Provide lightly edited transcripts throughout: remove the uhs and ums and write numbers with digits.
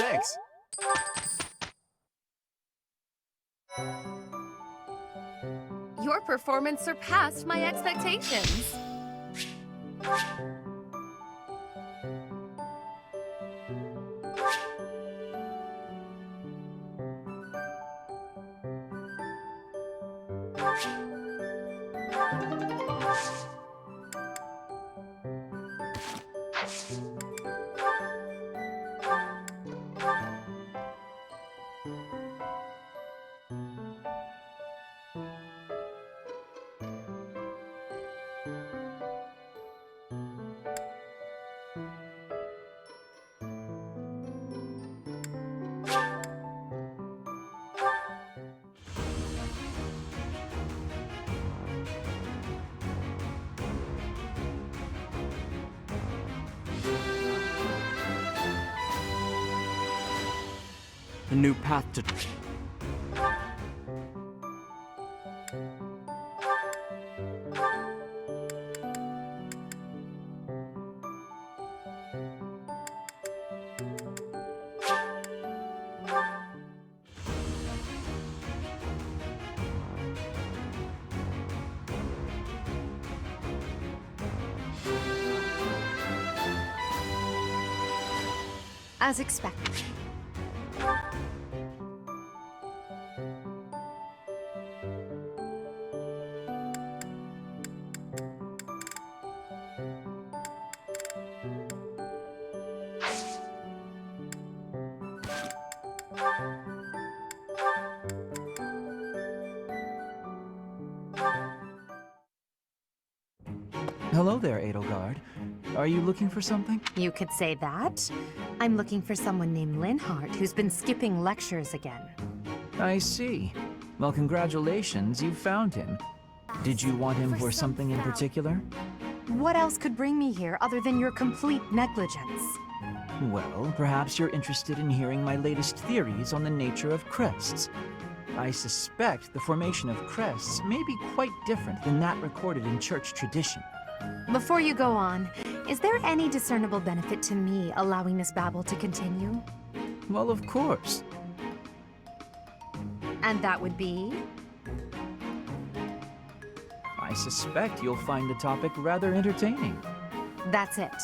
Thanks. Your performance surpassed my expectations. A new path to... As expected. Hello there, Edelgard. Are you looking for something? You could say that. I'm looking for someone named Linhardt who's been skipping lectures again. I see. Well, congratulations, you found him. Did you want him for something in particular? What else could bring me here other than your complete negligence? Well, perhaps you're interested in hearing my latest theories on the nature of crests. I suspect the formation of crests may be quite different than that recorded in church tradition. Before you go on, is there any discernible benefit to me allowing this babble to continue? Well, of course. And that would be? I suspect you'll find the topic rather entertaining. That's it.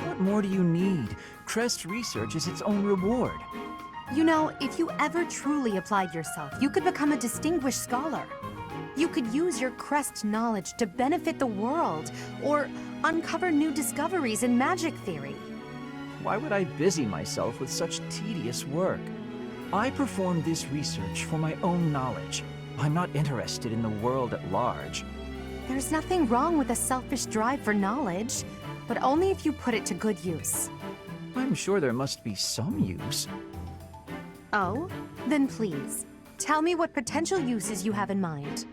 What more do you need? Crest research is its own reward. You know, if you ever truly applied yourself, you could become a distinguished scholar. You could use your crest knowledge to benefit the world, or uncover new discoveries in magic theory. Why would I busy myself with such tedious work? I perform this research for my own knowledge. I'm not interested in the world at large. There's nothing wrong with a selfish drive for knowledge, but only if you put it to good use. I'm sure there must be some use. Oh? Then please, tell me what potential uses you have in mind.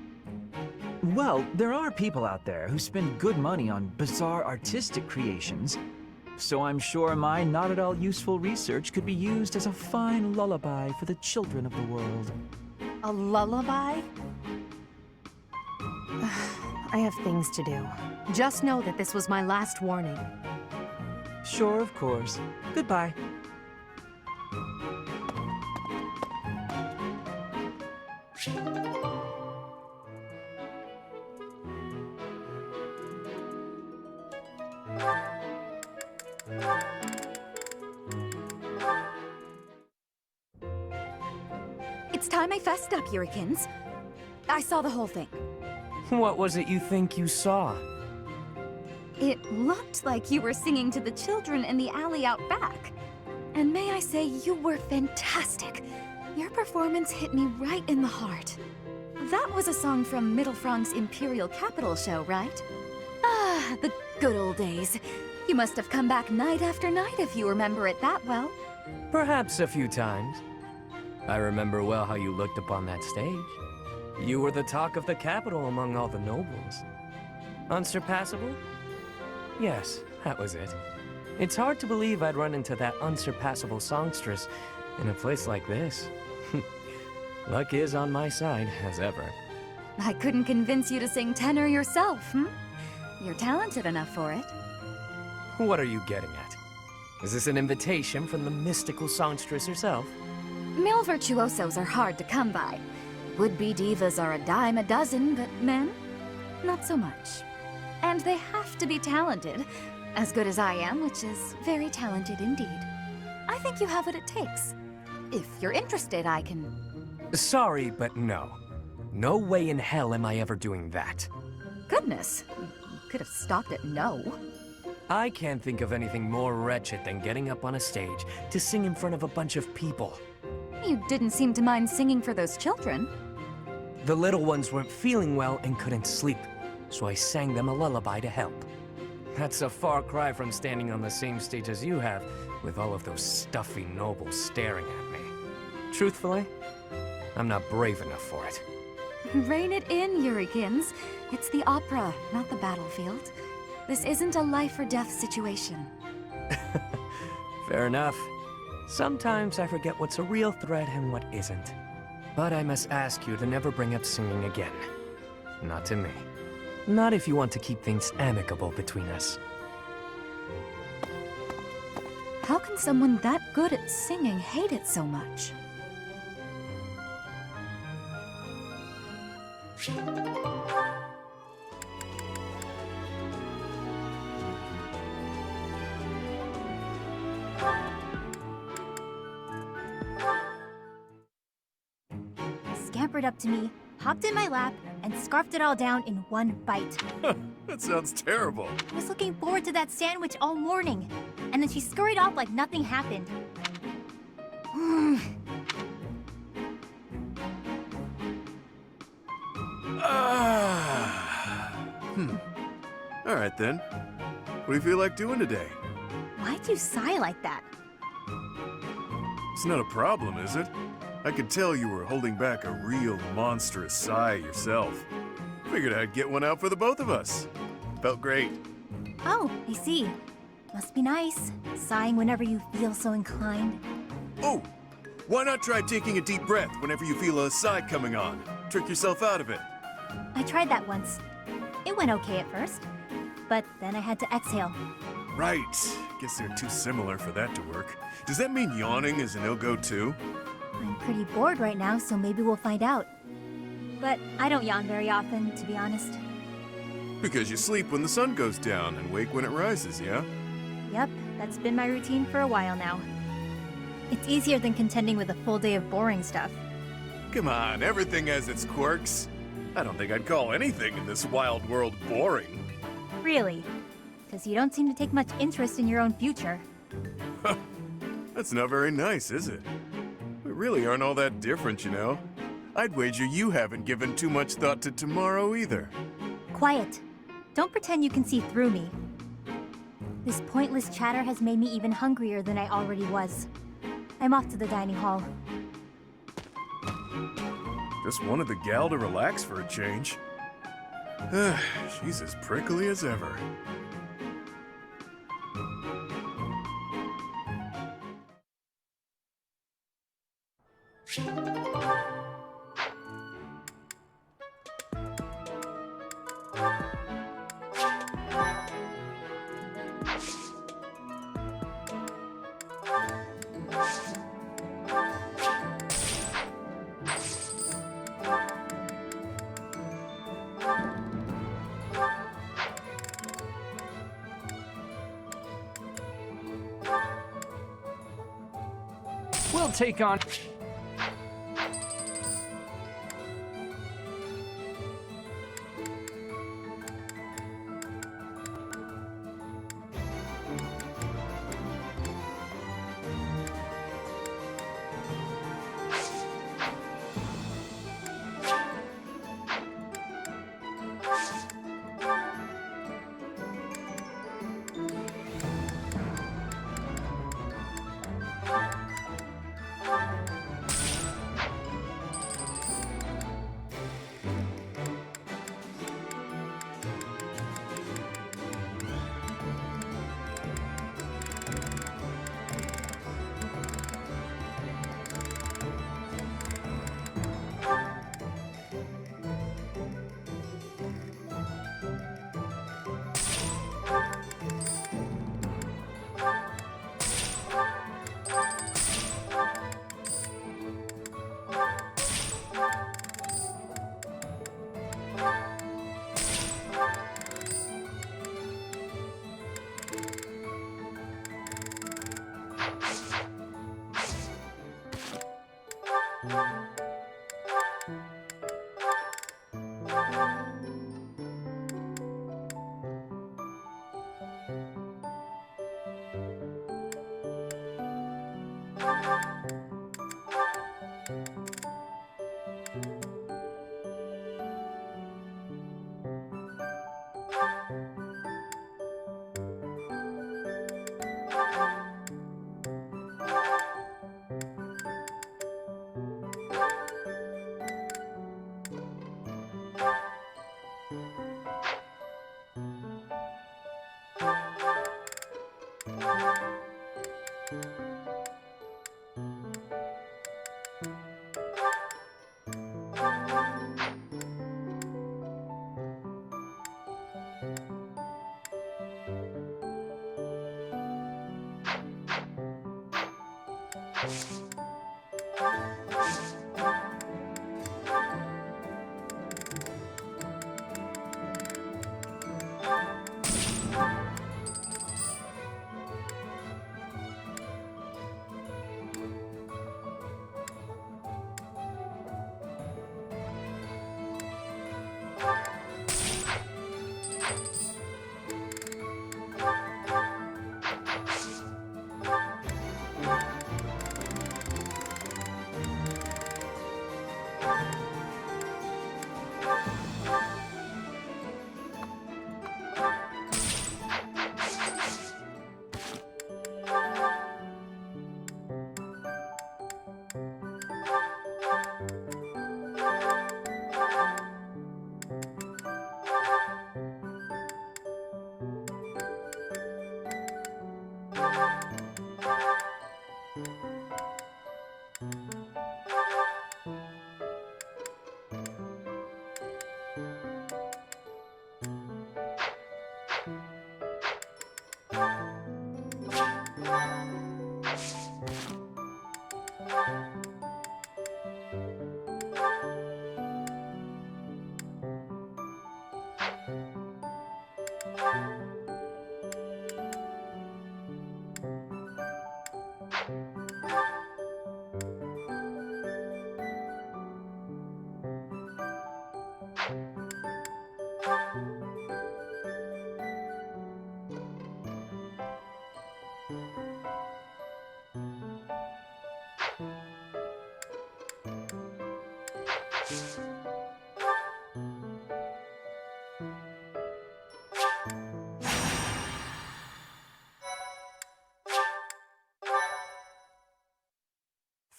Well, there are people out there who spend good money on bizarre artistic creations. So I'm sure my not at all useful research could be used as a fine lullaby for the children of the world. A lullaby? I have things to do. Just know that this was my last warning. Sure, of course. Goodbye. It's time I fessed up, Yurikins. I saw the whole thing. What was it you think you saw? It looked like you were singing to the children in the alley out back. And may I say, you were fantastic. Your performance hit me right in the heart. That was a song from Mittelfrank's Imperial Capital show, right? Ah, the good old days. You must have come back night after night if you remember it that well. Perhaps a few times. I remember well how you looked upon that stage. You were the talk of the capital among all the nobles. Unsurpassable? Yes, that was it. It's hard to believe I'd run into that unsurpassable songstress in a place like this. Luck is on my side, as ever. I couldn't convince you to sing tenor yourself, hmm? You're talented enough for it. What are you getting at? Is this an invitation from the mystical songstress herself? Male virtuosos are hard to come by. Would-be divas are a dime a dozen, but men? Not so much. And they have to be talented. As good as I am, which is very talented indeed. I think you have what it takes. If you're interested, I can... Sorry, but no. No way in hell am I ever doing that. Goodness, you could have stopped at no. I can't think of anything more wretched than getting up on a stage to sing in front of a bunch of people. You didn't seem to mind singing for those children. The little ones weren't feeling well and couldn't sleep, so I sang them a lullaby to help. That's a far cry from standing on the same stage as you have, with all of those stuffy nobles staring at me. Truthfully, I'm not brave enough for it. Rein it in, Yurikins. It's the opera, not the battlefield. This isn't a life-or-death situation. Fair enough. Sometimes I forget what's a real threat and what isn't. But I must ask you to never bring up singing again. Not to me. Not if you want to keep things amicable between us. How can someone that good at singing hate it so much? Scampered up to me, hopped in my lap, and scarfed it all down in one bite. That sounds terrible. I was looking forward to that sandwich all morning, and then she scurried off like nothing happened. All right then. What do you feel like doing today? Why'd you sigh like that? It's not a problem, is it? I could tell you were holding back a real monstrous sigh yourself. Figured I'd get one out for the both of us. Felt great. Oh, I see. Must be nice, sighing whenever you feel so inclined. Oh, why not try taking a deep breath whenever you feel a sigh coming on? Trick yourself out of it. I tried that once. It went okay at first, but then I had to exhale. Right. Guess they're too similar for that to work. Does that mean yawning is a no-go too? I'm pretty bored right now, so maybe we'll find out. But I don't yawn very often, to be honest. Because you sleep when the sun goes down and wake when it rises, yeah? Yep, that's been my routine for a while now. It's easier than contending with a full day of boring stuff. Come on, everything has its quirks. I don't think I'd call anything in this wild world boring. Really? Because you don't seem to take much interest in your own future. That's not very nice, is it? We really aren't all that different, you know. I'd wager you haven't given too much thought to tomorrow either. Quiet. Don't pretend you can see through me. This pointless chatter has made me even hungrier than I already was. I'm off to the dining hall. Just wanted the gal to relax for a change. She's as prickly as ever. We'll take on...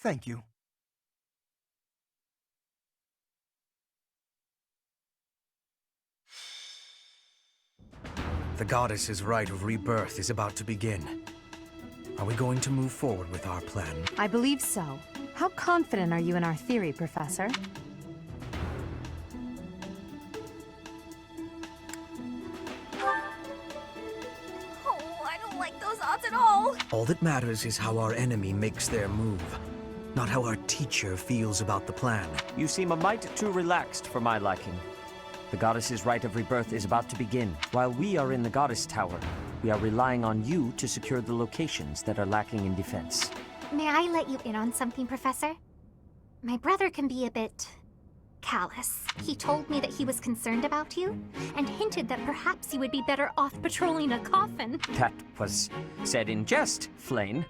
Thank you. The goddess's rite of rebirth is about to begin. Are we going to move forward with our plan? I believe so. How confident are you in our theory, Professor? Oh, I don't like those odds at all. All that matters is how our enemy makes their move, not how our teacher feels about the plan. You seem a mite too relaxed for my liking. The goddess's rite of rebirth is about to begin. While we are in the goddess tower, we are relying on you to secure the locations that are lacking in defense. May I let you in on something, Professor? My brother can be a bit callous. He told me that he was concerned about you, and hinted that perhaps you would be better off patrolling a coffin. That was said in jest, Flane,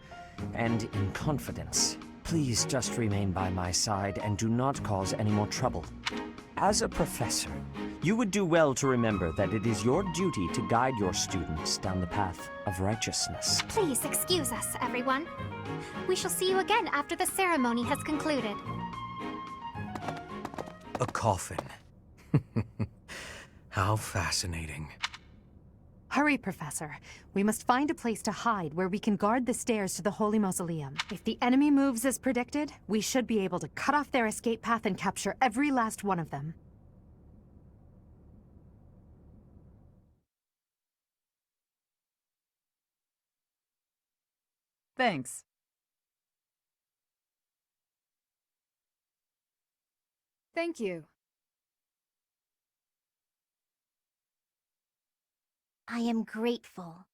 and in confidence. Please just remain by my side and do not cause any more trouble. As a professor, you would do well to remember that it is your duty to guide your students down the path of righteousness. Please excuse us, everyone. We shall see you again after the ceremony has concluded. A coffin. How fascinating. Hurry, Professor. We must find a place to hide where we can guard the stairs to the Holy Mausoleum. If the enemy moves as predicted, we should be able to cut off their escape path and capture every last one of them. Thanks. Thank you. I am grateful.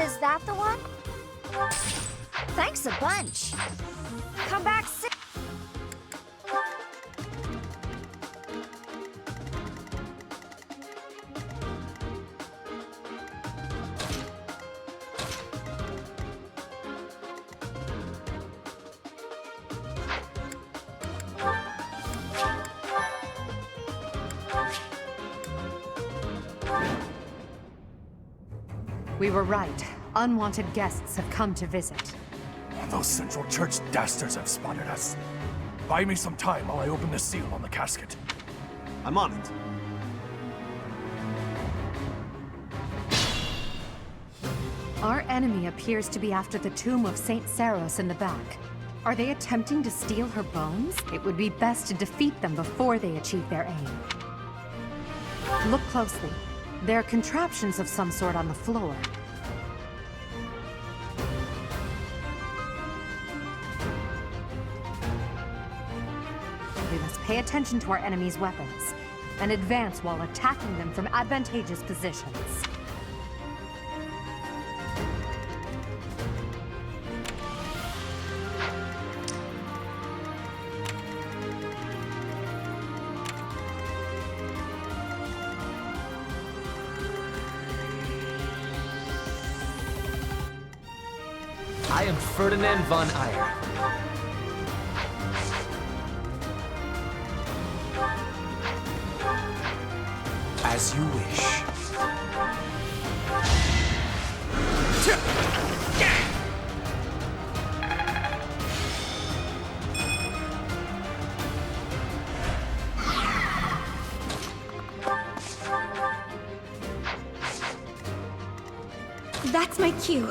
Is that the one? Thanks a bunch. Come back soon. We were right. Unwanted guests have come to visit. Those Central Church dastards have spotted us. Buy me some time while I open the seal on the casket. I'm on it. Our enemy appears to be after the tomb of Saint Saros in the back. Are they attempting to steal her bones? It would be best to defeat them before they achieve their aim. Look closely. There are contraptions of some sort on the floor. We must pay attention to our enemy's weapons and advance while attacking them from advantageous positions. I am Ferdinand von Eyre. As you wish. That's my cue.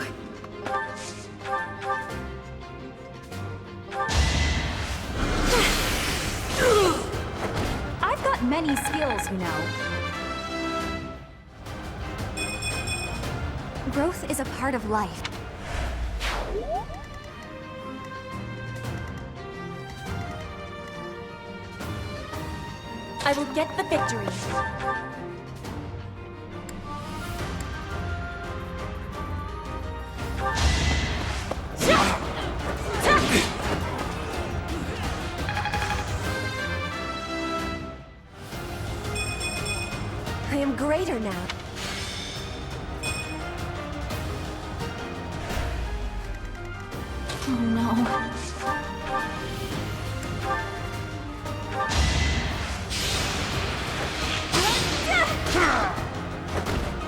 I've got many skills, you know. Growth is a part of life. I will get the victory. I am greater now. Oh no.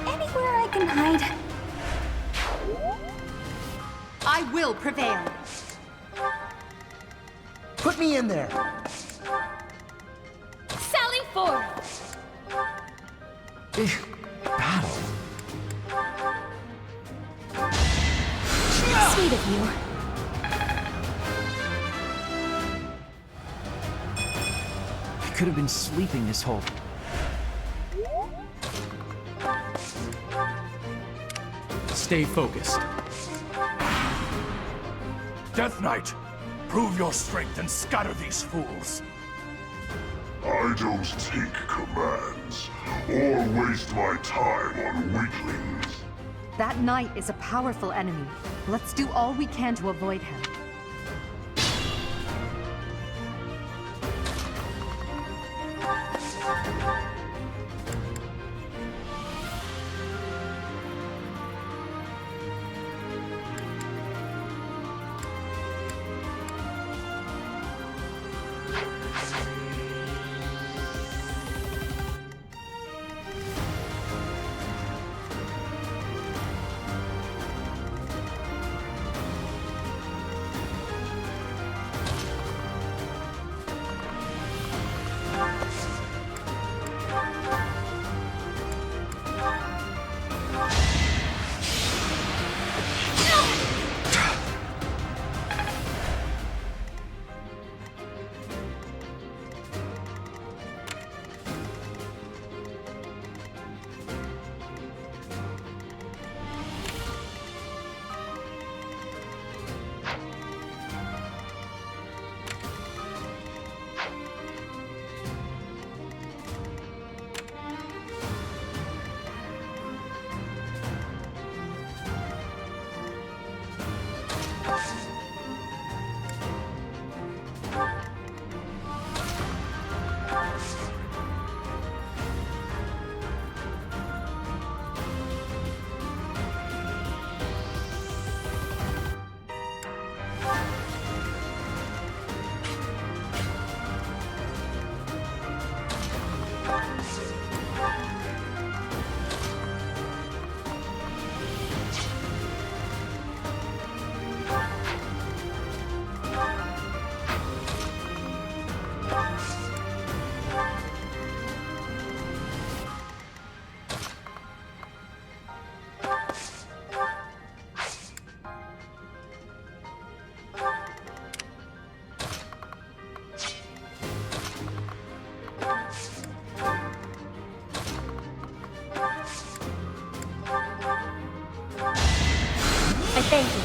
Anywhere I can hide. I will prevail. Put me in there. Sally forth! Battle? Sweet of you. I could have been sleeping this whole... Stay focused. Death Knight, prove your strength and scatter these fools. I don't take commands, or waste my time on weaklings. That knight is a powerful enemy. Let's do all we can to avoid him. I thank you.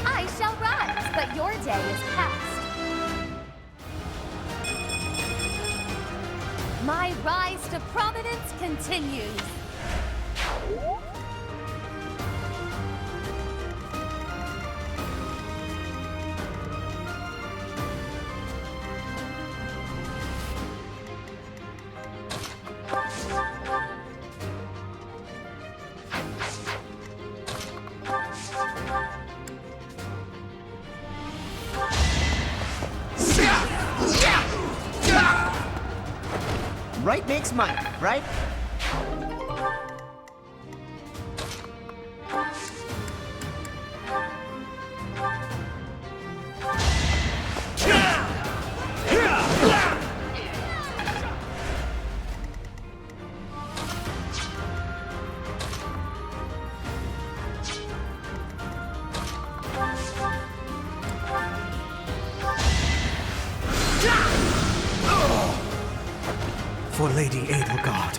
I shall rise, but your day is past. My rise to prominence continues. Right makes money, right? For Lady Edelgard.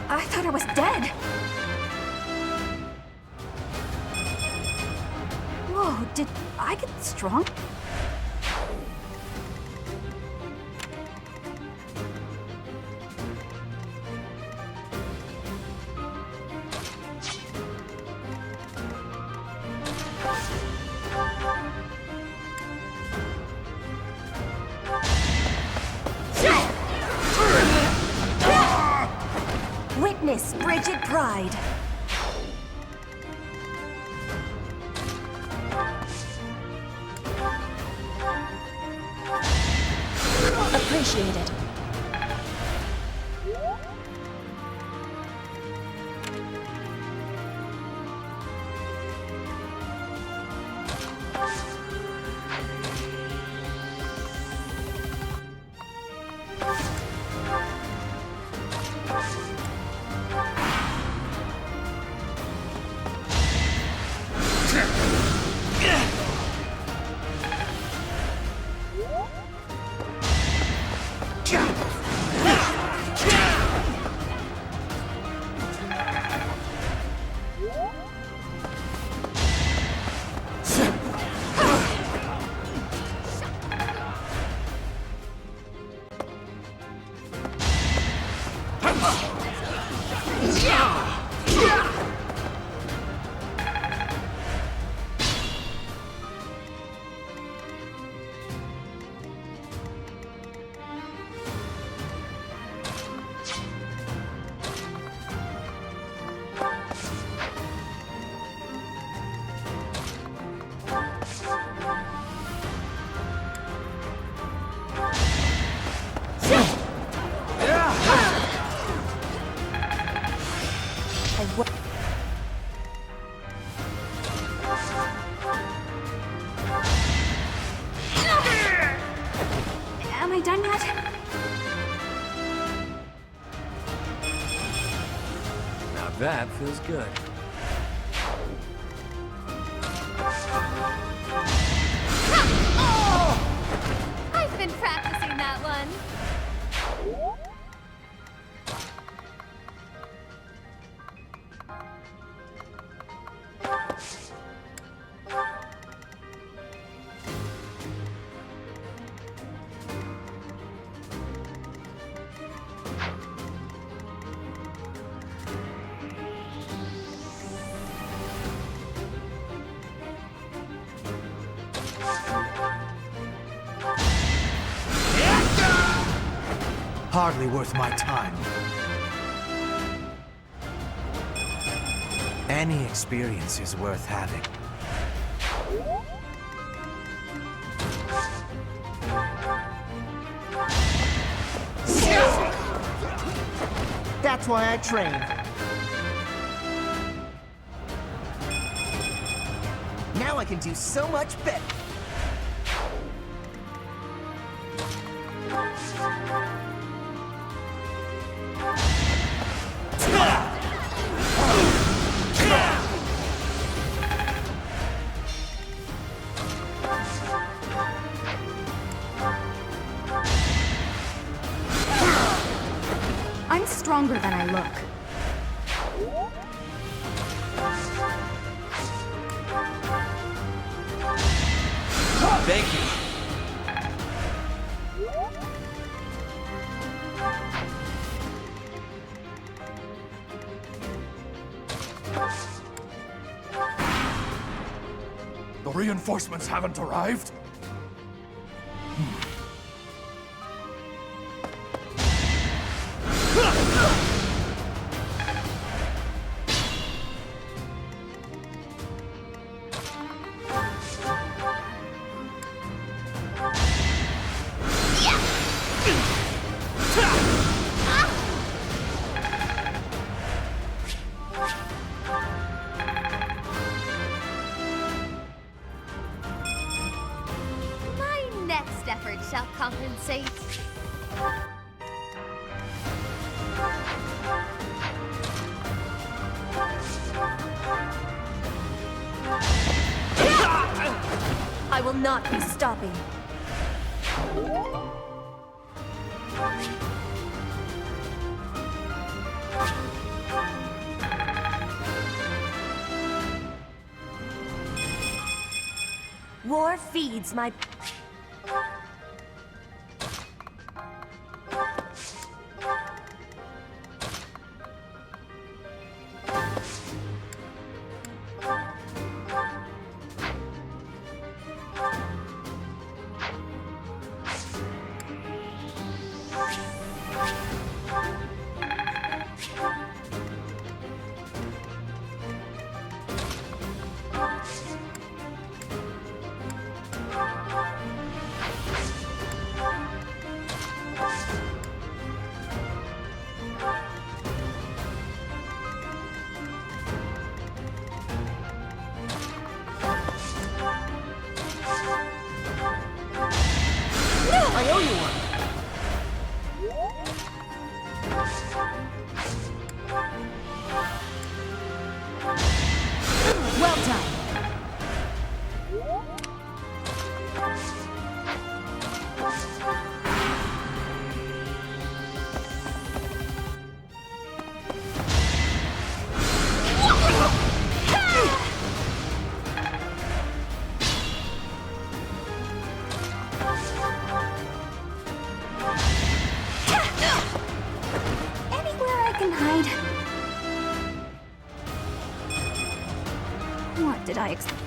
I thought I was dead. Whoa, did I get strong? Witness Bridget Pride. Appreciated. Am I done yet? Now that feels good. I've been practicing that one. Hardly worth my time. Any experience is worth having. That's why I train. Now I can do so much better. I'm stronger than I look. Thank you. The reinforcements haven't arrived? My next effort shall compensate. I will not be stopping. War feeds my... I owe you one. Well done. Anywhere I can hide. What did I expect?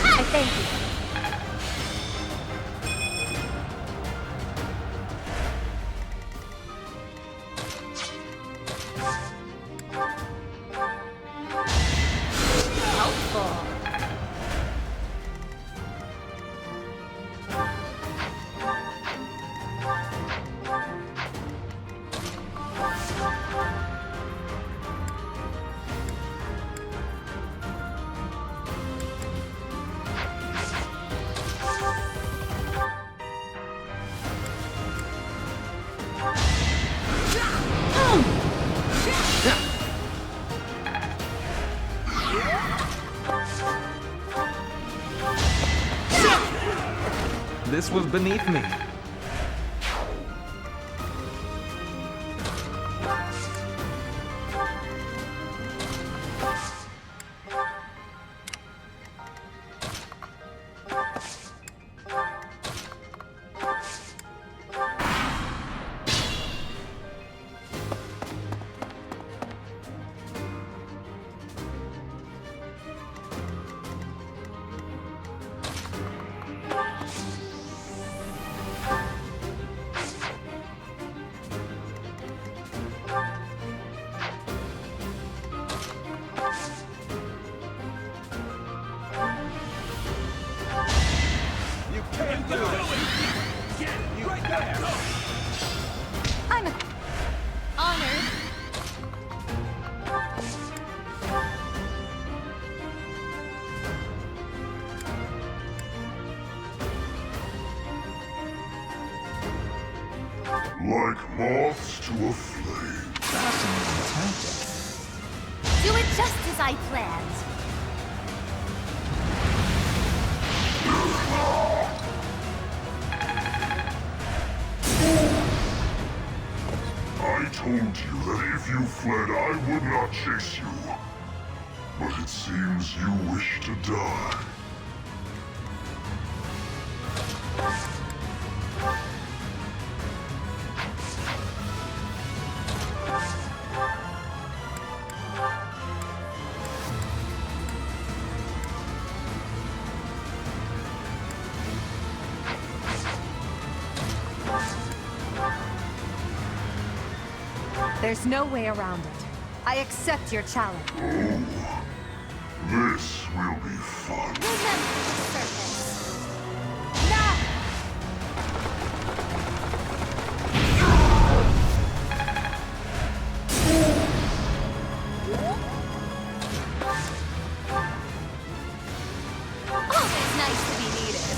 I thank you. This was beneath me. Like moths to a flame. Fascinating tactic. Do it just as I planned. I told you that if you fled, I would not chase you. But it seems you wish to die. There's no way around it. I accept your challenge. Oh, this will be fun. Remember the serpents. Always nice to be needed.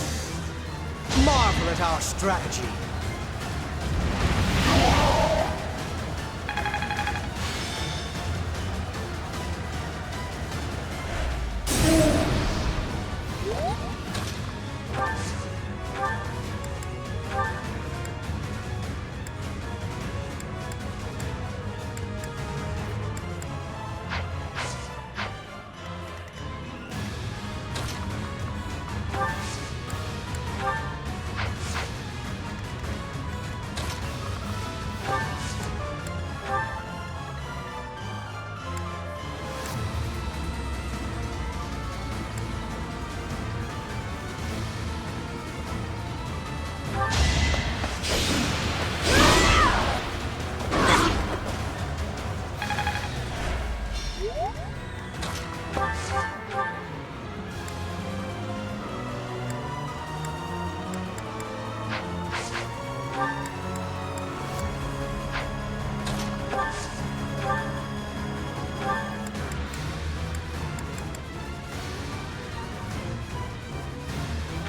Marvel at our strategy.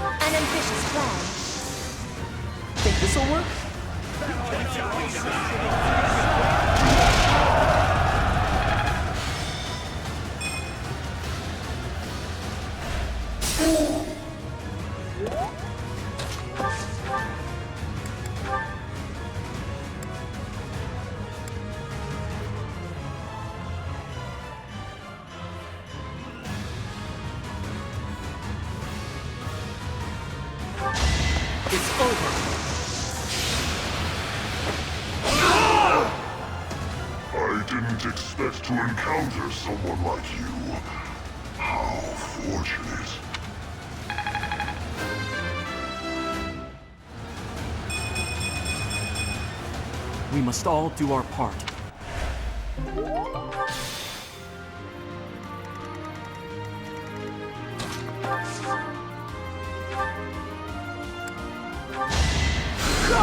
An ambitious plan. Think this'll work? It's over. I didn't expect to encounter someone like you. How fortunate. We must all do our part.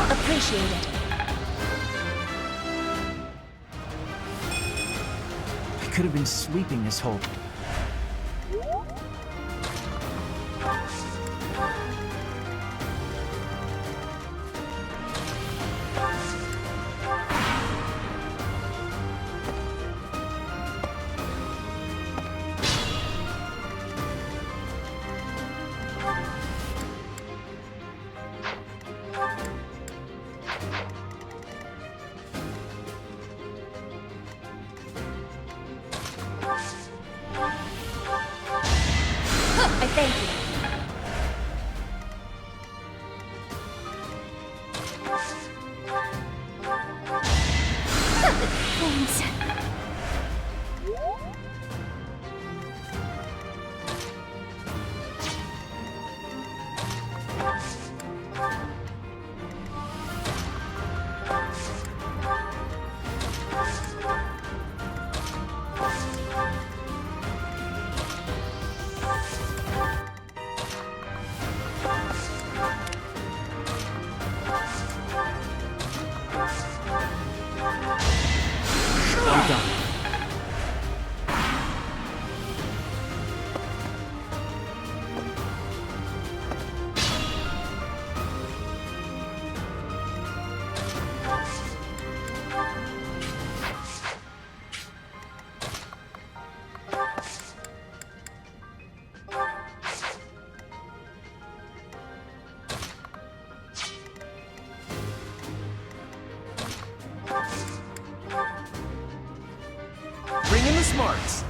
Appreciated. I could have been sweeping this whole... I thank you. Thanks. in the smarts.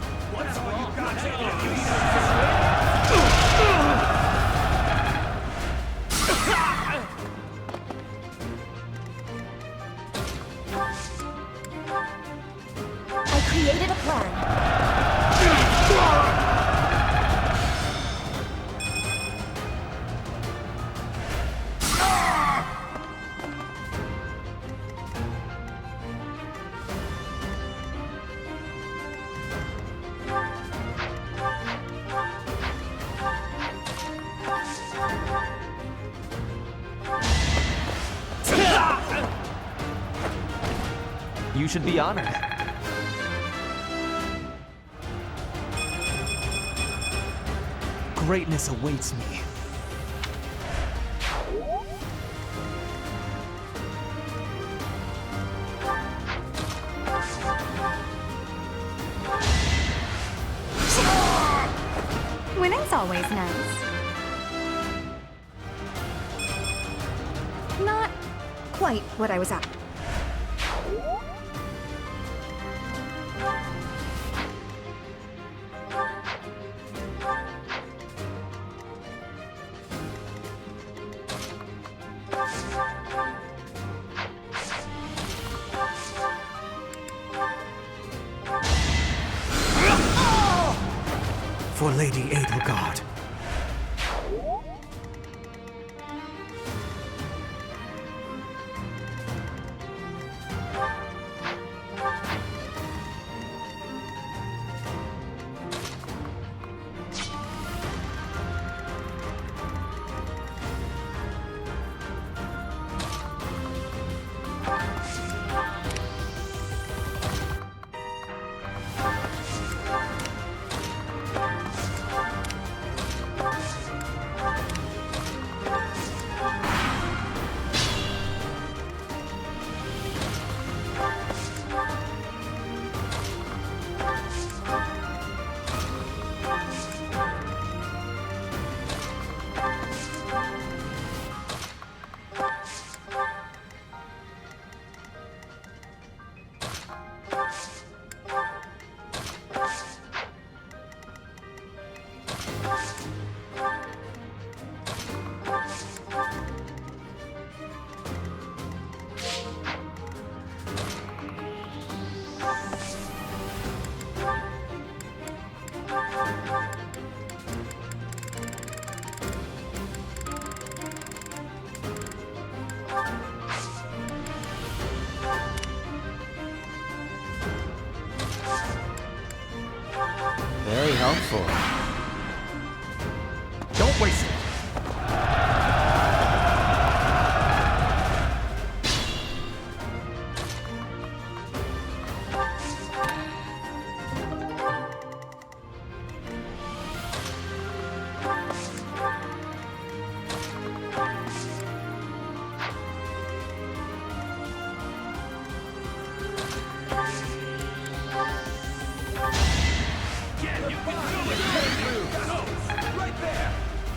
I created a plan. You should be honored. Greatness awaits me. Winning's always nice. Not quite what I was at. For Lady Edelgard. Very helpful. Don't waste it.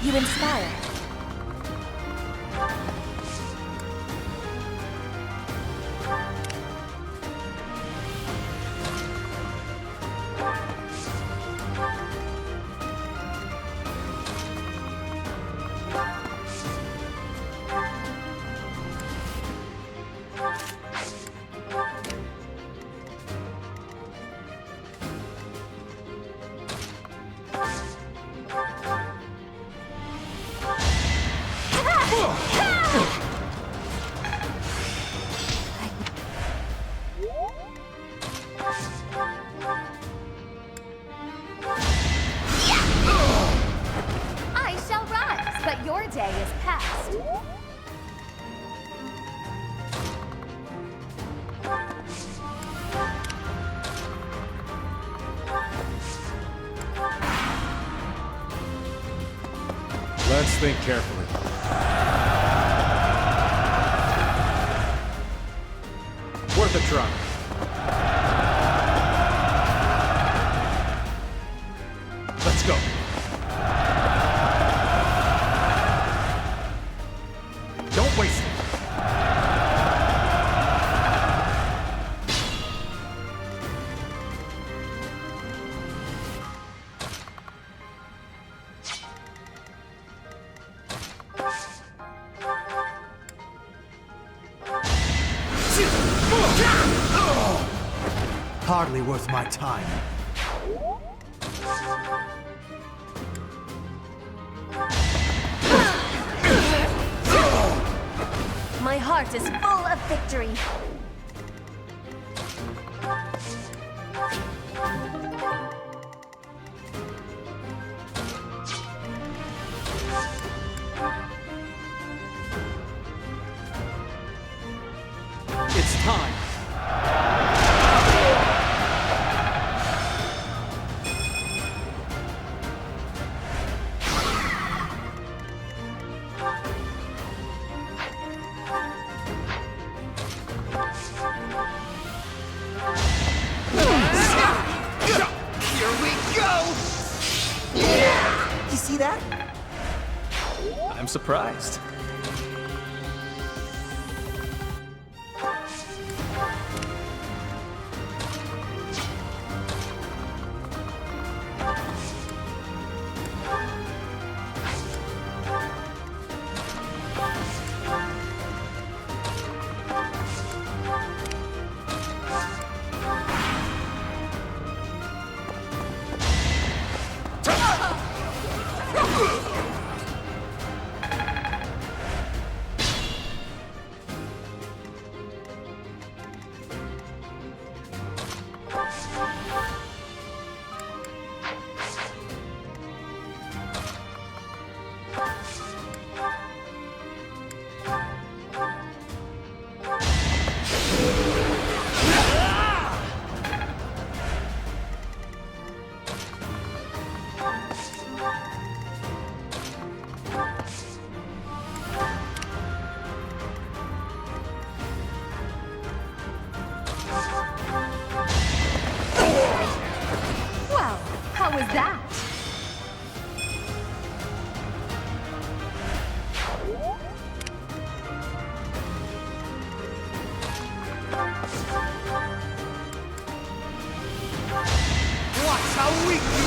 You inspire. I shall rise, but your day is past. Let's think carefully. Worth a try. Let's go. Don't waste it. hardly worth my time. My heart is full of victory. It's time. Here we go! You see that? I'm surprised. Well, how was that? Watch how weak you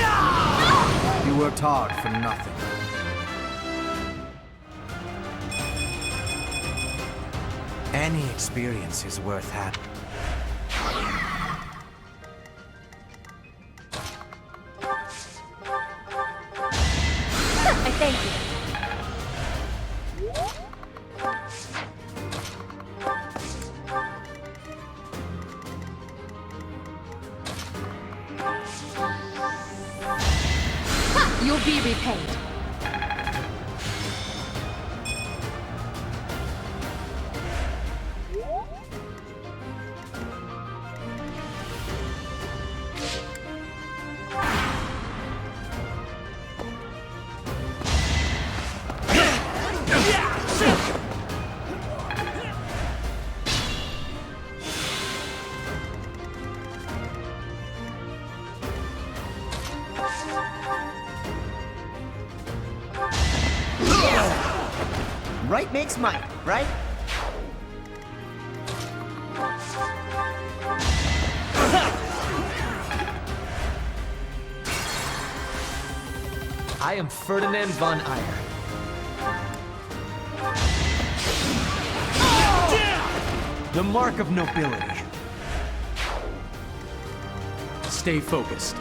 are! You worked hard for nothing. Any experience is worth having. I thank you. You'll be repaid. Right makes might, right? I am Ferdinand von Eyre. The mark of nobility. Stay focused.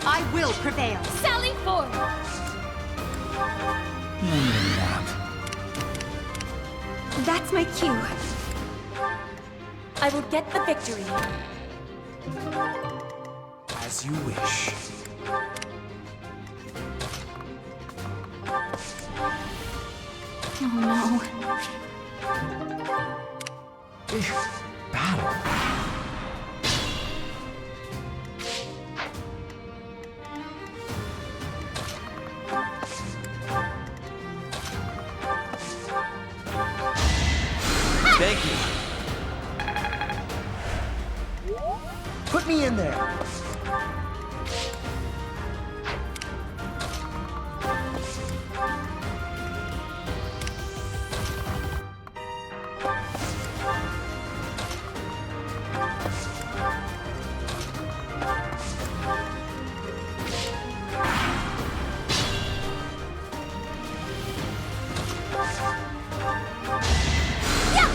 I will prevail. Sally forth! That's my cue. I will get the victory. As you wish. Oh no. Battle. Thank you. Put me in there.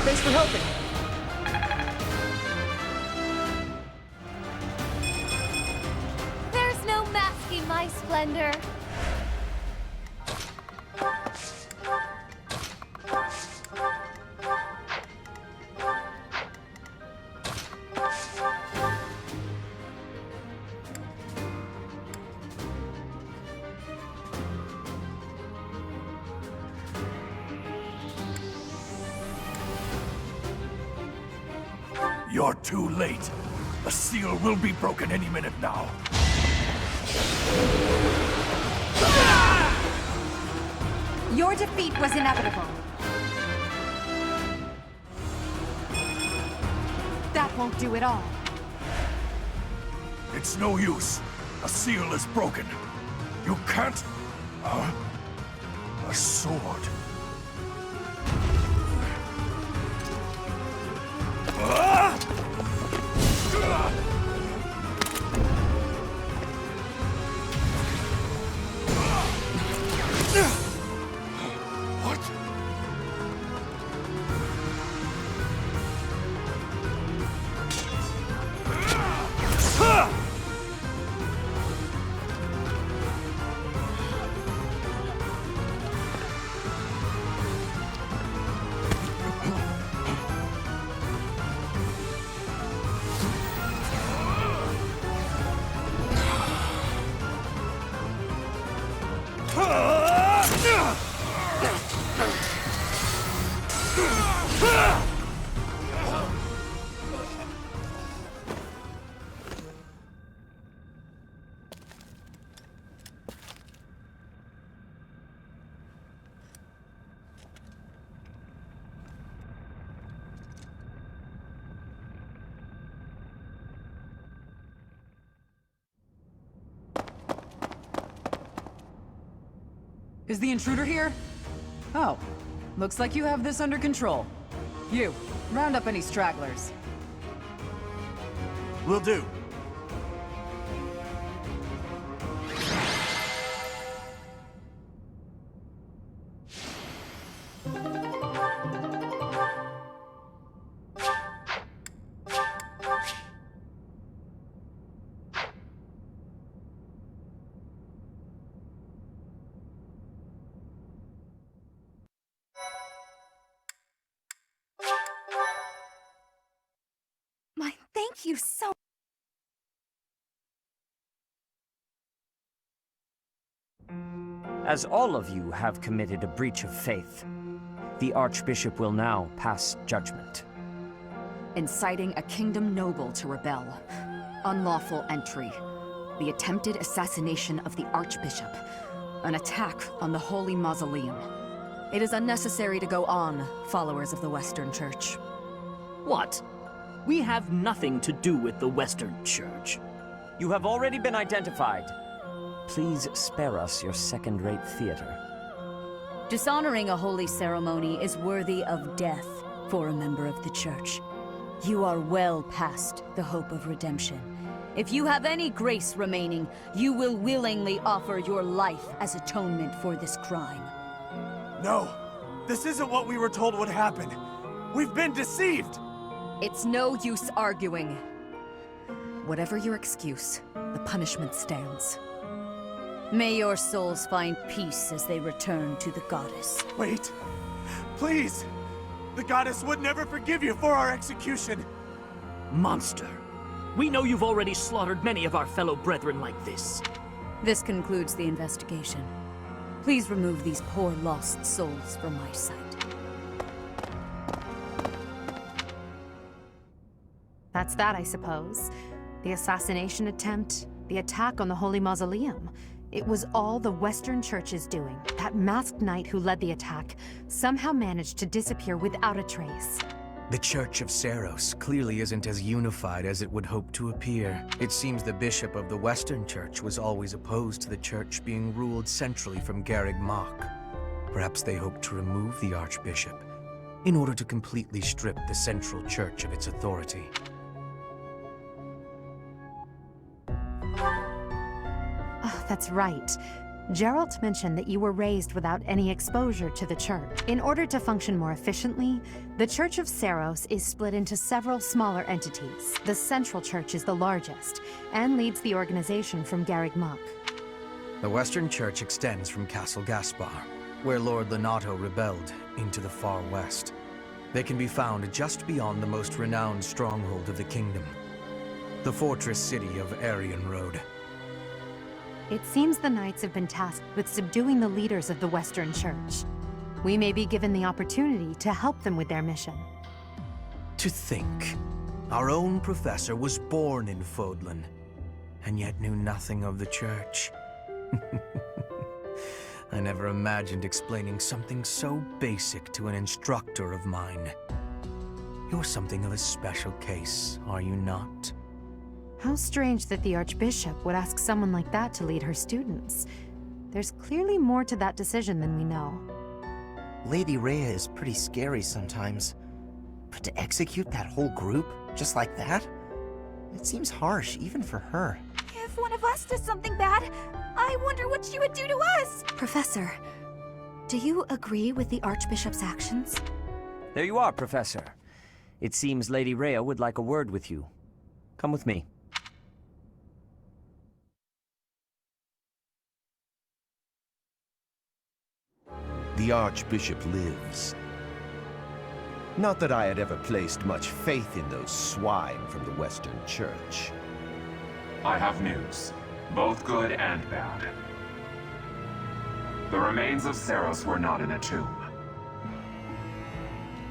Thanks for helping. splendor. You're too late. The seal will be broken any minute now. Your defeat was inevitable. That won't do it all. It's no use. The seal is broken. You can't... A sword. Is the intruder here? Oh, looks like you have this under control. You, round up any stragglers. Will do. Thank you so... As all of you have committed a breach of faith, the Archbishop will now pass judgment. Inciting a kingdom noble to rebel. Unlawful entry. The attempted assassination of the Archbishop. An attack on the Holy Mausoleum. It is unnecessary to go on, followers of the Western Church. What? We have nothing to do with the Western Church. You have already been identified. Please spare us your second-rate theater. Dishonoring a holy ceremony is worthy of death for a member of the Church. You are well past the hope of redemption. If you have any grace remaining, you will willingly offer your life as atonement for this crime. No! This isn't what we were told would happen! We've been deceived! It's no use arguing. Whatever your excuse, the punishment stands. May your souls find peace as they return to the goddess. Wait! Please! The goddess would never forgive you for our execution! Monster! We know you've already slaughtered many of our fellow brethren like this. This concludes the investigation. Please remove these poor lost souls from my sight. That's that, I suppose. The assassination attempt, the attack on the Holy Mausoleum. It was all the Western Church's doing. That masked knight who led the attack somehow managed to disappear without a trace. The Church of Seiros clearly isn't as unified as it would hope to appear. It seems the bishop of the Western Church was always opposed to the Church being ruled centrally from Garreg Mach. Perhaps they hoped to remove the Archbishop in order to completely strip the Central Church of its authority. Oh, that's right. Geralt mentioned that you were raised without any exposure to the Church. In order to function more efficiently, the Church of Seiros is split into several smaller entities. The Central Church is the largest, and leads the organization from Garreg Mach. The Western Church extends from Castle Gaspar, where Lord Lenato rebelled, into the far west. They can be found just beyond the most renowned stronghold of the kingdom, the fortress city of Aryan Road. It seems the Knights have been tasked with subduing the leaders of the Western Church. We may be given the opportunity to help them with their mission. To think, our own professor was born in Fodlan, and yet knew nothing of the Church. I never imagined explaining something so basic to an instructor of mine. You're something of a special case, are you not? How strange that the Archbishop would ask someone like that to lead her students. There's clearly more to that decision than we know. Lady Rhea is pretty scary sometimes. But to execute that whole group, just like that? It seems harsh, even for her. If one of us does something bad, I wonder what she would do to us! Professor, do you agree with the Archbishop's actions? There you are, Professor. It seems Lady Rhea would like a word with you. Come with me. The Archbishop lives. Not that I had ever placed much faith in those swine from the Western Church. I have news, both good and bad. The remains of Saros were not in a tomb.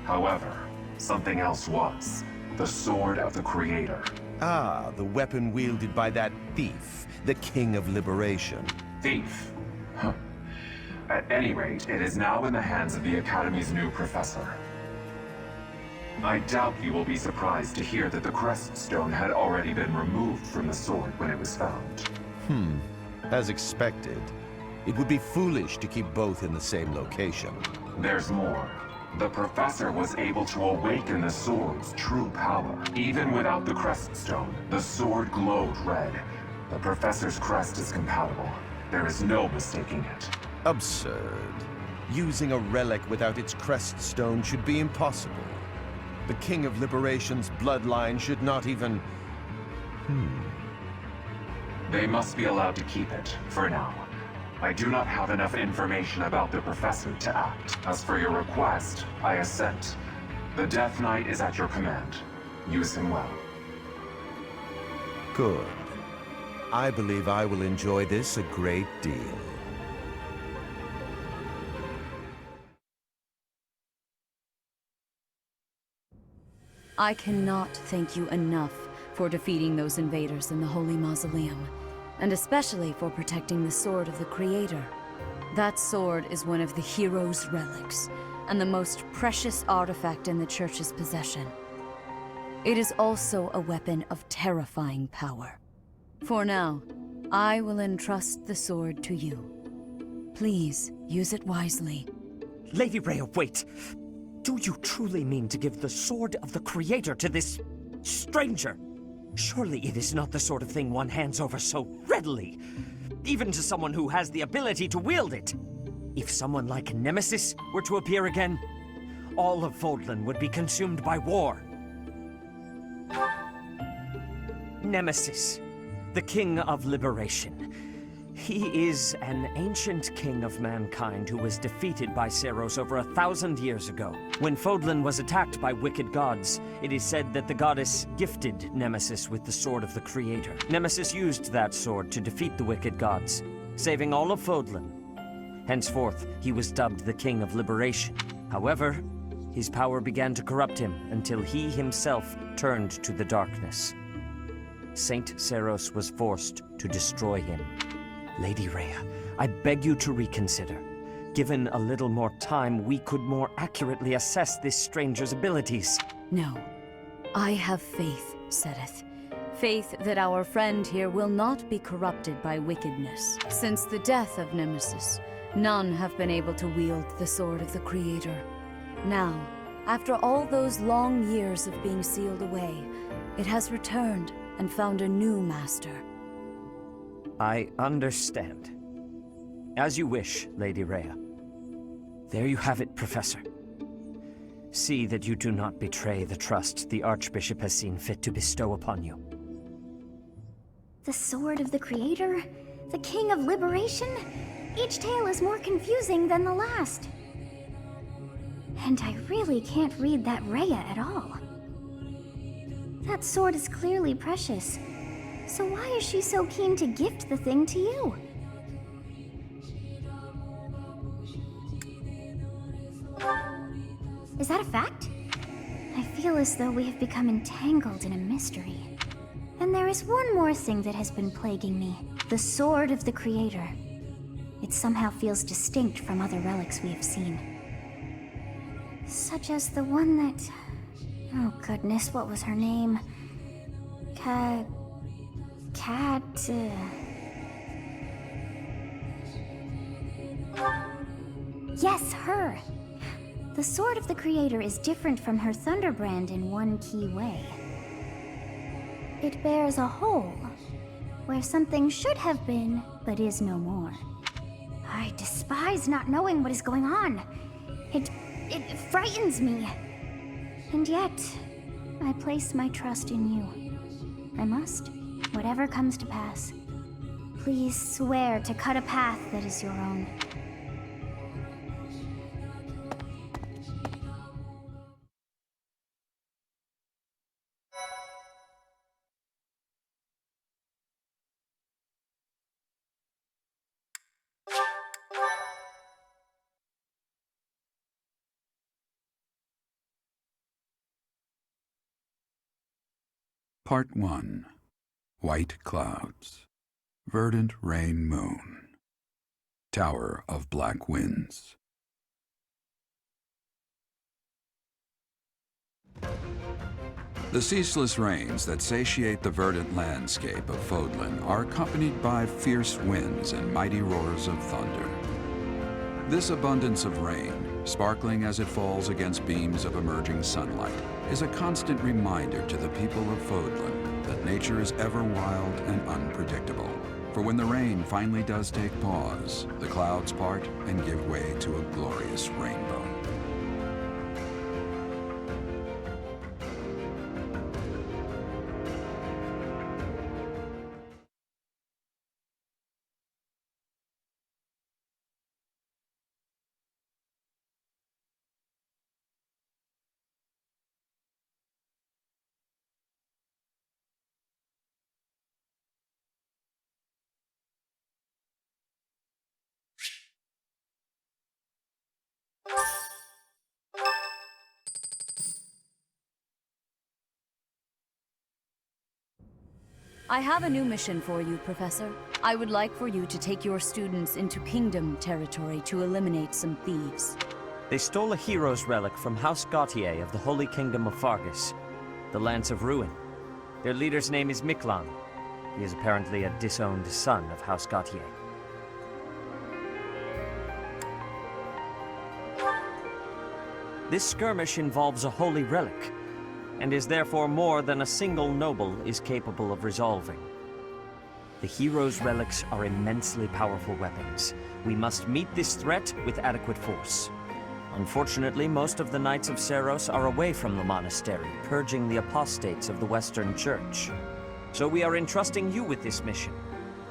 However, something else was. The Sword of the Creator. Ah, the weapon wielded by that thief, the King of Liberation. Thief? Huh. At any rate, it is now in the hands of the Academy's new professor. I doubt you will be surprised to hear that the crest stone had already been removed from the sword when it was found. As expected. It would be foolish to keep both in the same location. There's more. The professor was able to awaken the sword's true power. Even without the crest stone, the sword glowed red. The professor's crest is compatible. There is no mistaking it. Absurd. Using a relic without its crest stone should be impossible. The King of Liberation's bloodline should not even... They must be allowed to keep it, for now. I do not have enough information about the professor to act. As for your request, I assent. The Death Knight is at your command. Use him well. Good. I believe I will enjoy this a great deal. I cannot thank you enough for defeating those invaders in the Holy Mausoleum, and especially for protecting the Sword of the Creator. That sword is one of the hero's relics, and the most precious artifact in the Church's possession. It is also a weapon of terrifying power. For now, I will entrust the sword to you. Please, use it wisely. Lady Rhea, wait! Do you truly mean to give the Sword of the Creator to this stranger? Surely it is not the sort of thing one hands over so readily, even to someone who has the ability to wield it. If someone like Nemesis were to appear again, all of Fodlan would be consumed by war. Nemesis, the King of Liberation. He is an ancient king of mankind who was defeated by Saros over 1,000 years ago. When Fodlan was attacked by wicked gods, it is said that the goddess gifted Nemesis with the Sword of the Creator. Nemesis used that sword to defeat the wicked gods, saving all of Fodlan. Henceforth, he was dubbed the King of Liberation. However, his power began to corrupt him until he himself turned to the darkness. Saint Saros was forced to destroy him. Lady Rhea, I beg you to reconsider. Given a little more time, we could more accurately assess this stranger's abilities. No. I have faith, Seteth. Faith that our friend here will not be corrupted by wickedness. Since the death of Nemesis, none have been able to wield the Sword of the Creator. Now, after all those long years of being sealed away, it has returned and found a new master. I understand. As you wish, Lady Rhea. There you have it, Professor. See that you do not betray the trust the Archbishop has seen fit to bestow upon you. The Sword of the Creator? The King of Liberation? Each tale is more confusing than the last. And I really can't read that Rhea at all. That sword is clearly precious. So why is she so keen to gift the thing to you? Is that a fact? I feel as though we have become entangled in a mystery. And there is one more thing that has been plaguing me. The Sword of the Creator. It somehow feels distinct from other relics we have seen. Such as the one that... Oh goodness, what was her name? Yes, her! The Sword of the Creator is different from her Thunderbrand in one key way. It bears a hole, where something should have been, but is no more. I despise not knowing what is going on. It frightens me. And yet, I place my trust in you. I must, whatever comes to pass. Please swear to cut a path that is your own. Part 1. White Clouds. Verdant Rain Moon. Tower of Black Winds. The ceaseless rains that satiate the verdant landscape of Fodlan are accompanied by fierce winds and mighty roars of thunder. This abundance of rain, sparkling as it falls against beams of emerging sunlight, is a constant reminder to the people of Fodlan that nature is ever wild and unpredictable. For when the rain finally does take pause, the clouds part and give way to a glorious rainbow. I have a new mission for you, Professor. I would like for you to take your students into Kingdom territory to eliminate some thieves. They stole a hero's relic from House Gautier of the Holy Kingdom of Fargus, the Lance of Ruin. Their leader's name is Miklan. He is apparently a disowned son of House Gautier. This skirmish involves a holy relic, and is therefore more than a single noble is capable of resolving. The hero's relics are immensely powerful weapons. We must meet this threat with adequate force. Unfortunately, most of the Knights of Seiros are away from the monastery, purging the apostates of the Western Church. So we are entrusting you with this mission.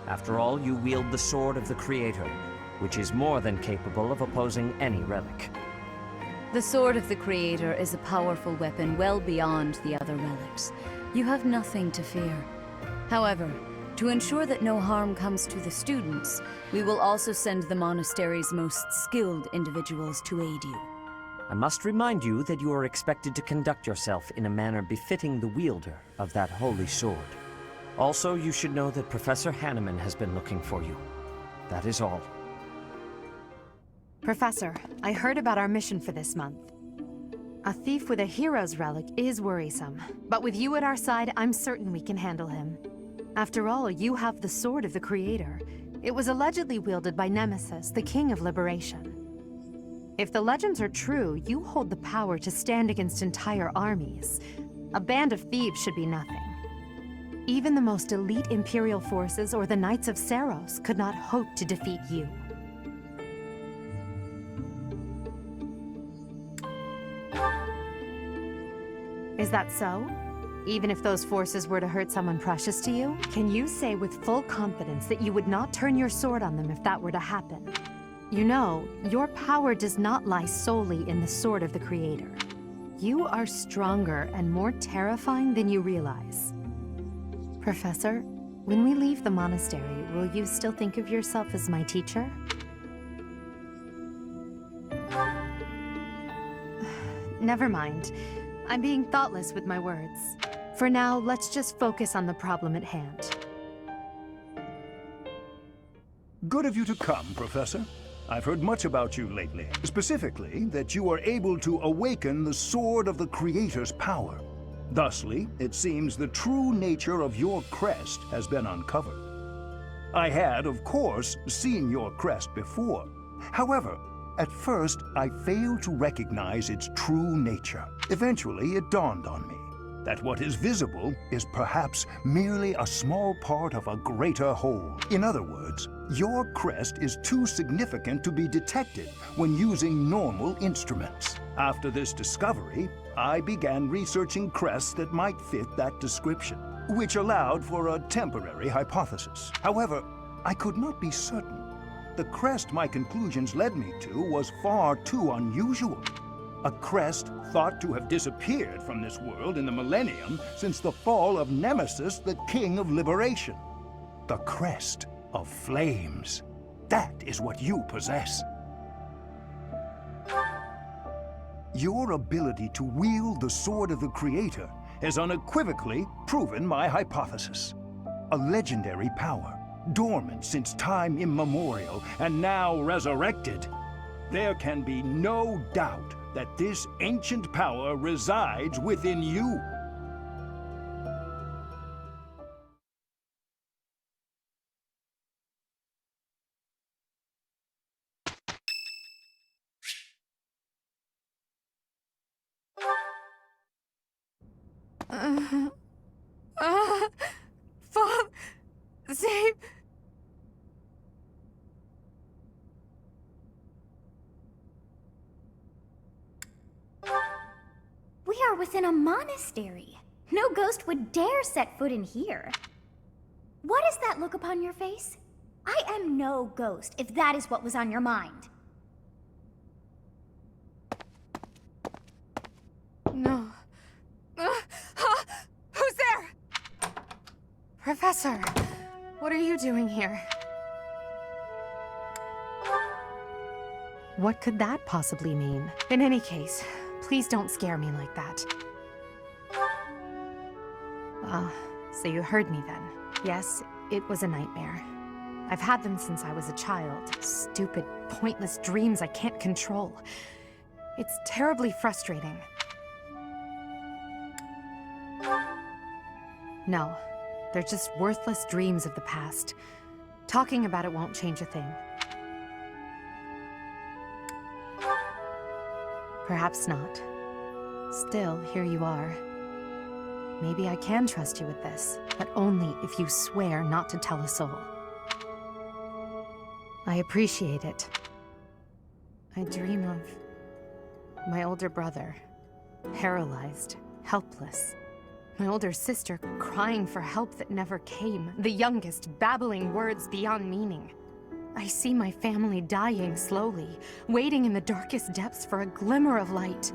After all, you wield the Sword of the Creator, which is more than capable of opposing any relic. The Sword of the Creator is a powerful weapon well beyond the other relics. You have nothing to fear. However, to ensure that no harm comes to the students, we will also send the monastery's most skilled individuals to aid you. I must remind you that you are expected to conduct yourself in a manner befitting the wielder of that holy sword. Also, you should know that Professor Hanneman has been looking for you. That is all. Professor, I heard about our mission for this month. A thief with a hero's relic is worrisome, but with you at our side, I'm certain we can handle him. After all, you have the Sword of the Creator. It was allegedly wielded by Nemesis, the King of Liberation. If the legends are true, you hold the power to stand against entire armies. A band of thieves should be nothing. Even the most elite Imperial forces or the Knights of Seiros could not hope to defeat you. Is that so? Even if those forces were to hurt someone precious to you, can you say with full confidence that you would not turn your sword on them if that were to happen? You know, your power does not lie solely in the sword of the Creator. You are stronger and more terrifying than you realize. Professor, when we leave the monastery, will you still think of yourself as my teacher? Never mind. I'm being thoughtless with my words. For now, let's just focus on the problem at hand. Good of you to come, Professor. I've heard much about you lately. Specifically, that you are able to awaken the sword of the Creator's power. Thusly, it seems the true nature of your crest has been uncovered. I had, of course, seen your crest before. However, at first, I failed to recognize its true nature. Eventually, it dawned on me that what is visible is perhaps merely a small part of a greater whole. In other words, your crest is too significant to be detected when using normal instruments. After this discovery, I began researching crests that might fit that description, which allowed for a temporary hypothesis. However, I could not be certain. The crest my conclusions led me to was far too unusual. A crest thought to have disappeared from this world in the millennium since the fall of Nemesis, the King of Liberation. The crest of flames. That is what you possess. Your ability to wield the sword of the Creator has unequivocally proven my hypothesis. A legendary power, dormant since time immemorial and now resurrected. There can be no doubt that this ancient power resides within you. Save... We are within a monastery. No ghost would dare set foot in here. What is that look upon your face? I am no ghost, if that is what was on your mind. No. Who's there? Professor, what are you doing here? What could that possibly mean? In any case, please don't scare me like that. So you heard me then. Yes, it was a nightmare. I've had them since I was a child. Stupid, pointless dreams I can't control. It's terribly frustrating. No, they're just worthless dreams of the past. Talking about it won't change a thing. Perhaps not. Still, here you are. Maybe I can trust you with this, but only if you swear not to tell a soul. I appreciate it. I dream of my older brother, paralyzed, helpless. My older sister crying for help that never came. The youngest babbling words beyond meaning. I see my family dying slowly, waiting in the darkest depths for a glimmer of light.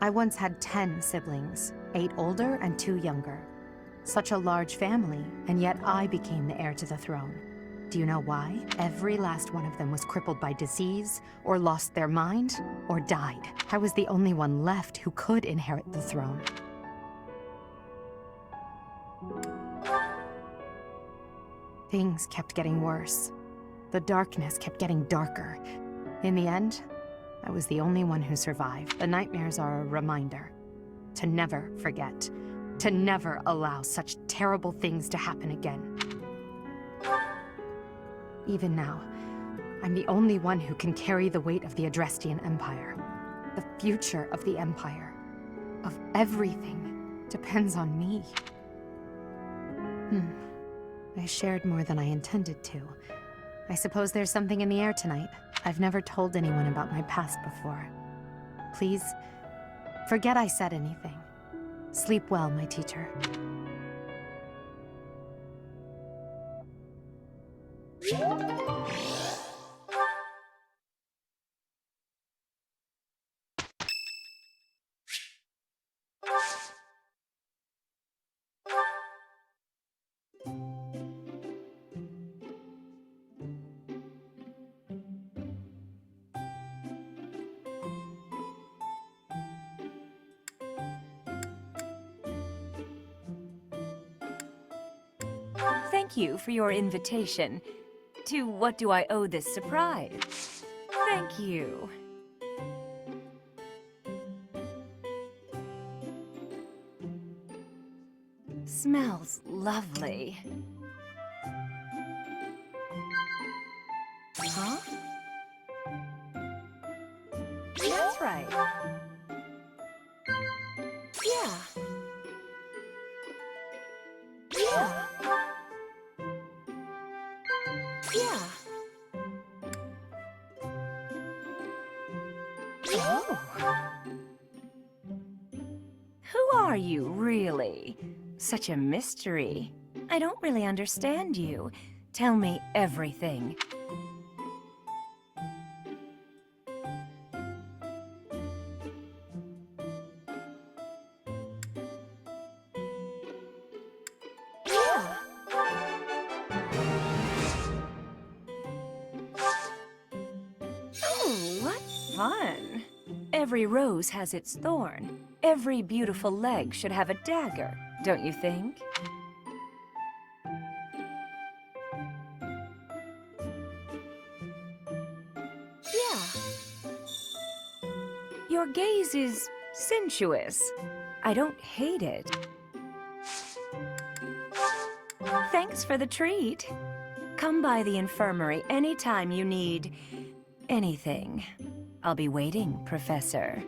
I once had 10 siblings, 8 older and 2 younger. Such a large family, and yet I became the heir to the throne. Do you know why? Every last one of them was crippled by disease, or lost their mind, or died. I was the only one left who could inherit the throne. Things kept getting worse. The darkness kept getting darker. In the end, I was the only one who survived. The nightmares are a reminder to never forget, to never allow such terrible things to happen again. Even now, I'm the only one who can carry the weight of the Adrestian Empire. The future of the Empire, of everything, depends on me. I shared more than I intended to. I suppose there's something in the air tonight. I've never told anyone about my past before. Please, forget I said anything. Sleep well, my teacher. Thank you for your invitation. To what do I owe this surprise? Thank you. Smells lovely. Huh? That's right. Yeah. Yeah. Yeah. Oh. Who are you, really? Such a mystery. I don't really understand you. Tell me everything. Yeah. Oh, what fun! Every rose has its thorn. Every beautiful leg should have a dagger, don't you think? Yeah. Your gaze is sensuous. I don't hate it. Thanks for the treat. Come by the infirmary anytime you need anything. I'll be waiting, Professor.